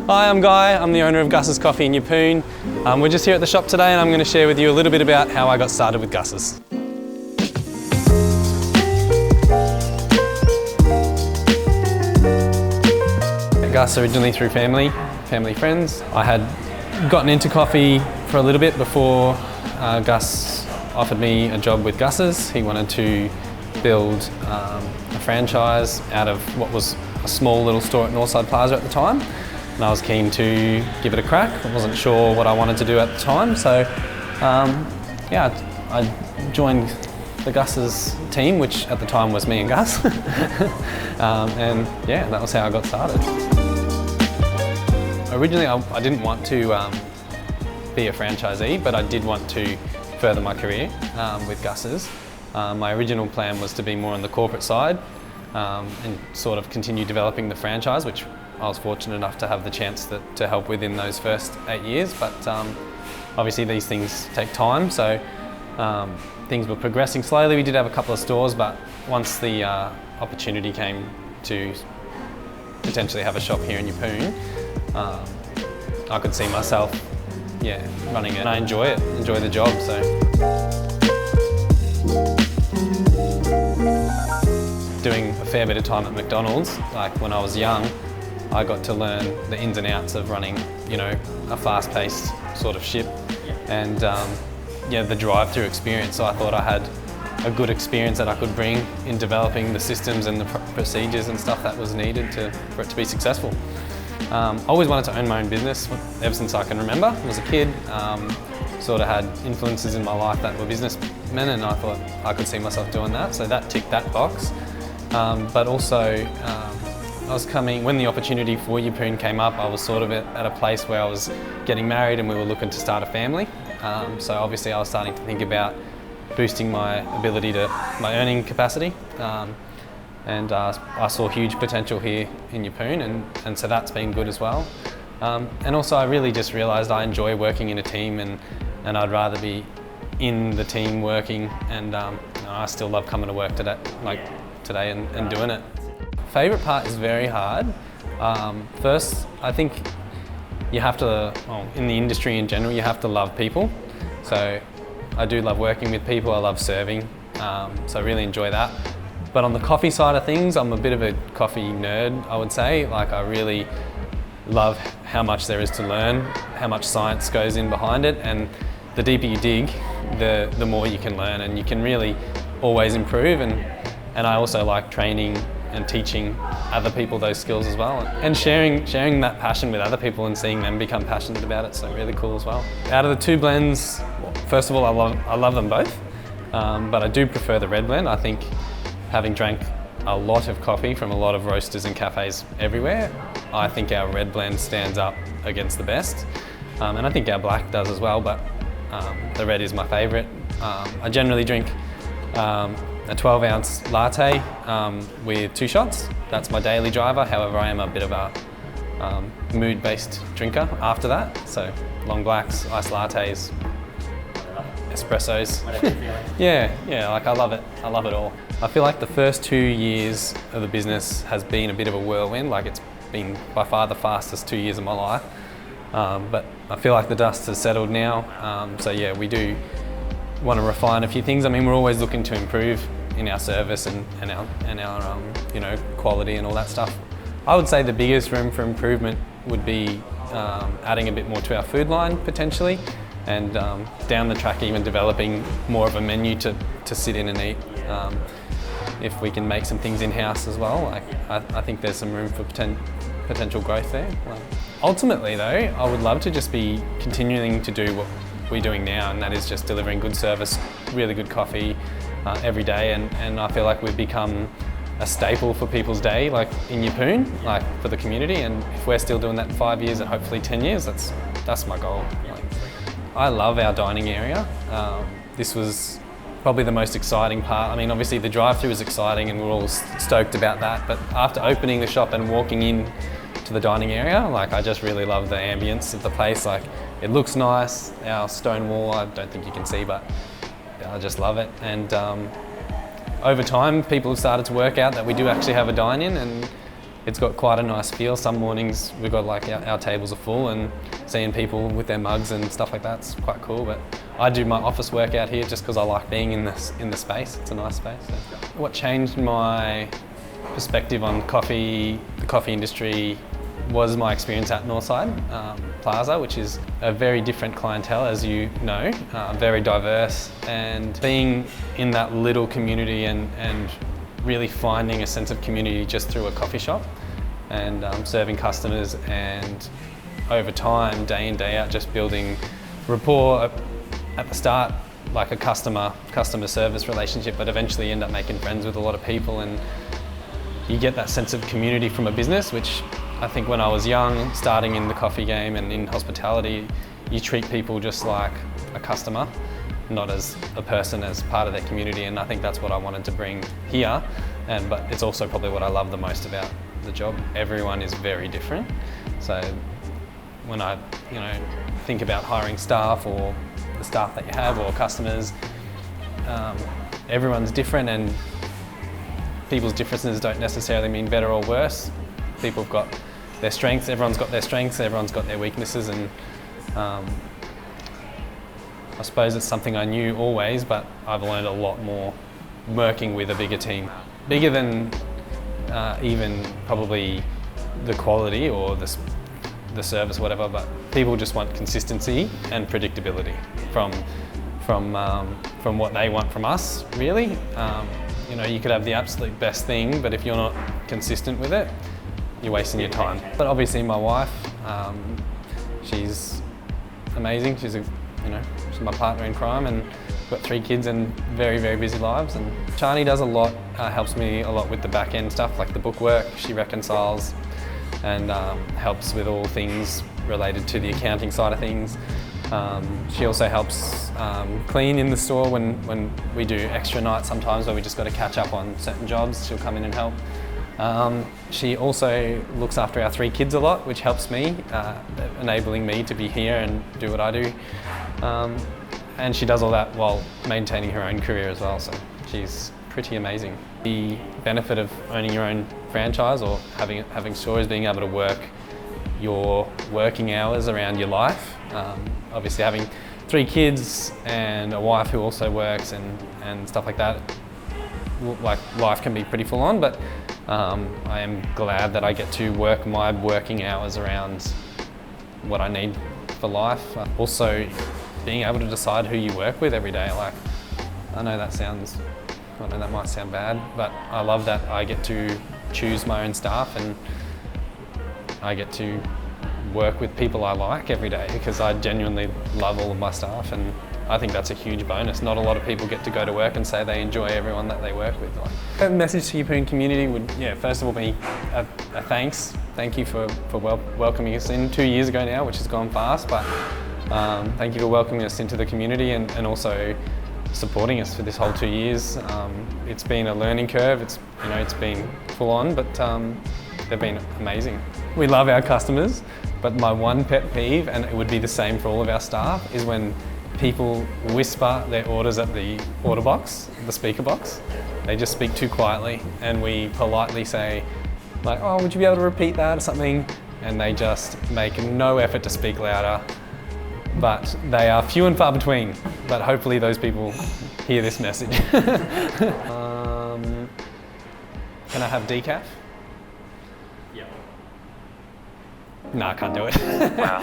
Hi, I'm Guy. I'm the owner of Gus's Coffee in Yeppoon. We're just here at the shop today and I'm going to share with you a little bit about how I got started with Gus's. Gus originally through family friends. I had gotten into coffee for a little bit before Gus offered me a job with Gus's. He wanted to build a franchise out of what was a small little store at Northside Plaza at the time. And I was keen to give it a crack. I wasn't sure what I wanted to do at the time, so yeah, I joined the Gus's team, which at the time was me and Gus. And yeah, that was how I got started. Originally, I didn't want to be a franchisee, but I did want to further my career with Gus's. My original plan was to be more on the corporate side and sort of continue developing the franchise, which I was fortunate enough to have the chance to help with in those first 8 years, but obviously these things take time, so things were progressing slowly. We did have a couple of stores, but once the opportunity came to potentially have a shop here in Yeppoon, I could see myself running it. And I enjoy the job. So doing a fair bit of time at McDonald's, like when I was young, I got to learn the ins and outs of running, a fast-paced sort of ship, and the drive-through experience. So I thought I had a good experience that I could bring in developing the systems and the procedures and stuff that was needed for it to be successful. I always wanted to own my own business ever since I can remember. I was a kid, sort of had influences in my life that were businessmen, and I thought I could see myself doing that. So that ticked that box. But also, when the opportunity for Yeppoon came up, I was sort of at a place where I was getting married and we were looking to start a family. So obviously I was starting to think about boosting my ability my earning capacity. And I saw huge potential here in Yeppoon, and so that's been good as well. And also I really just realised I enjoy working in a team, and I'd rather be in the team working, and I still love coming to work today and doing it. Favourite part is very hard. First, I think you have to, in the industry in general, you have to love people. So I do love working with people, I love serving, so I really enjoy that. But on the coffee side of things, I'm a bit of a coffee nerd, I would say. Like, I really love how much there is to learn, how much science goes in behind it, and the deeper you dig, the more you can learn, and you can really always improve. And I also like training and teaching other people those skills as well, and sharing that passion with other people and seeing them become passionate about it. So really cool as well. Out of the two blends, first of all, I love them both, but I do prefer the red blend. I think, having drank a lot of coffee from a lot of roasters and cafes everywhere, I think our red blend stands up against the best, and I think our black does as well, but the red is my favourite. I generally drink a 12-ounce latte with 2 shots. That's my daily driver. However, I am a bit of a mood-based drinker after that. So long blacks, iced lattes, espressos. Yeah, like I love it. I love it all. I feel like the first 2 years of the business has been a bit of a whirlwind. Like, it's been by far the fastest 2 years of my life. But I feel like the dust has settled now. So yeah, we do want to refine a few things. I mean, we're always looking to improve in our service and our quality and all that stuff. I would say the biggest room for improvement would be adding a bit more to our food line potentially, and down the track even developing more of a menu to sit in and eat. If we can make some things in-house as well, I think there's some room for potential growth there. Ultimately though, I would love to just be continuing to do what we're doing now, and that is just delivering good service, really good coffee every day, and I feel like we've become a staple for people's day, like in Yeppoon, like for the community. And if we're still doing that in 5 years and hopefully 10 years, that's my goal. I love our dining area. This was probably the most exciting part. I mean, obviously the drive-through is exciting and we're all stoked about that, but after opening the shop and walking in to the dining area, like, I just really love the ambience of the place. Like, it looks nice. Our stone wall, I don't think you can see, but I just love it. And over time, people have started to work out that we do actually have a dine-in, and it's got quite a nice feel. Some mornings we've got like our tables are full, and seeing people with their mugs and stuff like that's quite cool. But I do my office work out here just because I like being in the space. It's a nice space. So. What changed my perspective on coffee, the coffee industry, was my experience at Northside Plaza, which is a very different clientele, as you know, very diverse, and being in that little community and really finding a sense of community just through a coffee shop and serving customers, and over time, day in, day out, just building rapport at the start, like a customer service relationship, but eventually end up making friends with a lot of people, and you get that sense of community from a business, which I think when I was young, starting in the coffee game and in hospitality, you treat people just like a customer, not as a person, as part of their community, and I think that's what I wanted to bring here. But it's also probably what I love the most about the job. Everyone is very different, so when I think about hiring staff or the staff that you have or customers, everyone's different, and people's differences don't necessarily mean better or worse. People have got their strengths, everyone's got their strengths, everyone's got their weaknesses, and I suppose it's something I knew always, but I've learned a lot more working with a bigger team. Bigger than even probably the quality or the service, whatever, but people just want consistency and predictability from what they want from us, really. You could have the absolute best thing, but if you're not consistent with it, you're wasting your time. But obviously my wife, she's amazing. She's my partner in crime, and we've got 3 kids and very, very busy lives. And Shani does a lot, helps me a lot with the back end stuff, like the bookwork. She reconciles and helps with all things related to the accounting side of things. She also helps clean in the store when we do extra nights sometimes where we just got to catch up on certain jobs. She'll come in and help. She also looks after our 3 kids a lot, which helps me, enabling me to be here and do what I do. And she does all that while maintaining her own career as well, so she's pretty amazing. The benefit of owning your own franchise or having stores, being able to work your working hours around your life. Obviously having 3 kids and a wife who also works and stuff like that, like life can be pretty full on, but I am glad that I get to work my working hours around what I need for life. Also, being able to decide who you work with every day. Like, I know that might sound bad, but I love that I get to choose my own staff and I get to work with people I like every day, because I genuinely love all of my staff, and I think that's a huge bonus. Not a lot of people get to go to work and say they enjoy everyone that they work with. A message to Yeppoon community would, first of all be a thanks. Thank you for welcoming us in 2 years ago now, which has gone fast, but thank you for welcoming us into the community and also supporting us for this whole 2 years. It's been a learning curve. It's been full on, but they've been amazing. We love our customers, but my one pet peeve, and it would be the same for all of our staff, is when people whisper their orders at the order box, the speaker box. They just speak too quietly, and we politely say, like, "Oh, would you be able to repeat that?" or something, and they just make no effort to speak louder. But they are few and far between, but hopefully those people hear this message. Can I have decaf? Yeah. No, I can't do it. Wow.